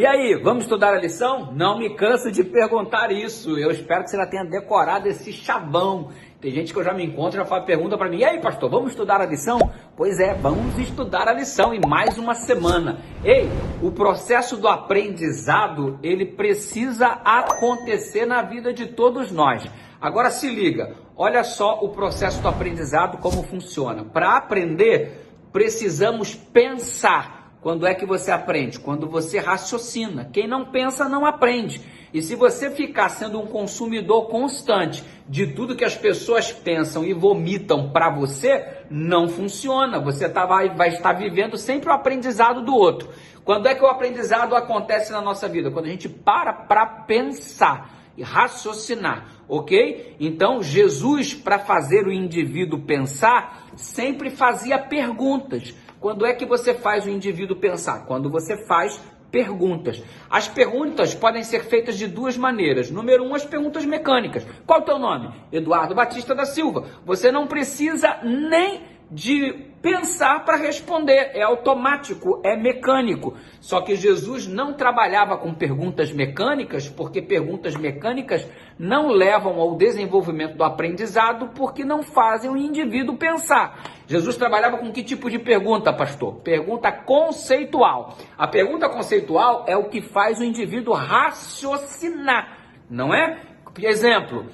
E aí, vamos estudar a lição? Não me canso de perguntar isso. Eu espero que você já tenha decorado esse chavão. Tem gente que eu já me encontro e já faz pergunta para mim. E aí, pastor, vamos estudar a lição? Pois é, vamos estudar a lição em mais uma semana. Ei, o processo do aprendizado, ele precisa acontecer na vida de todos nós. Agora se liga, olha só o processo do aprendizado, como funciona. Para aprender, precisamos pensar. Quando é que você aprende? Quando você raciocina. Quem não pensa não aprende. E se você ficar sendo um consumidor constante de tudo que as pessoas pensam e vomitam para você, não funciona. Você vai estar vivendo sempre o aprendizado do outro. Quando é que o aprendizado acontece na nossa vida? Quando a gente para pensar e raciocinar, ok? Então, Jesus, para fazer o indivíduo pensar, sempre fazia perguntas. Quando é que você faz o indivíduo pensar? Quando você faz perguntas. As perguntas podem ser feitas de duas maneiras. Número 1, as perguntas mecânicas. Qual é o teu nome? Eduardo Batista da Silva. Você não precisa nem de pensar para responder, é automático, é mecânico. Só que Jesus não trabalhava com perguntas mecânicas, porque perguntas mecânicas não levam ao desenvolvimento do aprendizado, porque não fazem o indivíduo pensar. Jesus trabalhava com que tipo de pergunta, pastor? Pergunta conceitual. A pergunta conceitual é o que faz o indivíduo raciocinar, não é? Exemplo,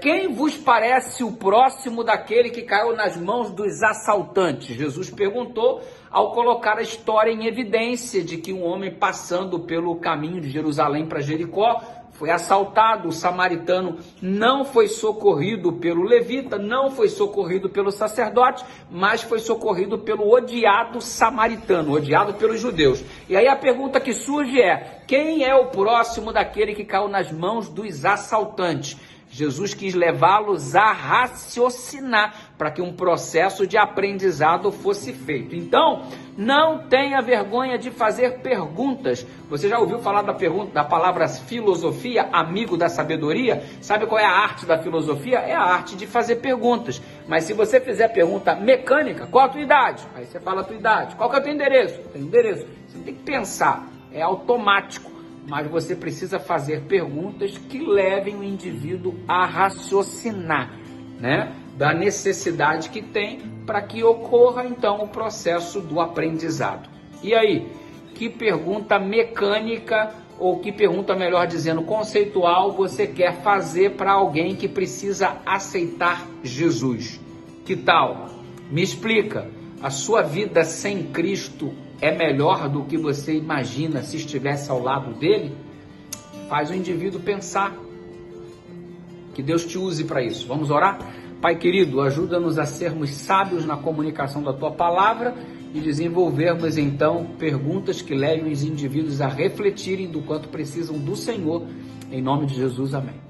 quem vos parece o próximo daquele que caiu nas mãos dos assaltantes? Jesus perguntou ao colocar a história em evidência de que um homem passando pelo caminho de Jerusalém para Jericó foi assaltado. O samaritano não foi socorrido pelo levita, não foi socorrido pelo sacerdote, mas foi socorrido pelo odiado samaritano, odiado pelos judeus. E aí a pergunta que surge é: quem é o próximo daquele que caiu nas mãos dos assaltantes? Jesus quis levá-los a raciocinar para que um processo de aprendizado fosse feito. Então, não tenha vergonha de fazer perguntas. Você já ouviu falar da palavra filosofia, amigo da sabedoria? Sabe qual é a arte da filosofia? É a arte de fazer perguntas. Mas se você fizer pergunta mecânica, qual a tua idade? Aí você fala a tua idade. Qual que é o teu endereço? Tem endereço. Você tem que pensar, é automático. Mas você precisa fazer perguntas que levem o indivíduo a raciocinar, né? Da necessidade que tem para que ocorra, então, o processo do aprendizado. E aí, que pergunta mecânica, ou que pergunta, melhor dizendo, conceitual, você quer fazer para alguém que precisa aceitar Jesus? Que tal? Me explica, a sua vida sem Cristo é melhor do que você imagina se estivesse ao lado dele? Faz o indivíduo pensar. Que Deus te use para isso. Vamos orar? Pai querido, ajuda-nos a sermos sábios na comunicação da tua palavra e desenvolvermos então perguntas que levem os indivíduos a refletirem do quanto precisam do Senhor. Em nome de Jesus, amém.